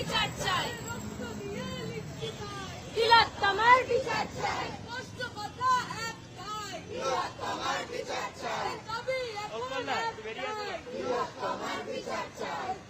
বিচার চাই, তিলোত্তমার বিচার চাই, কষ্ট কথা একটাই, তিলোত্তমার বিচার চাই, তবে এখন একটাই, তিলোত্তমার বিচার চাই।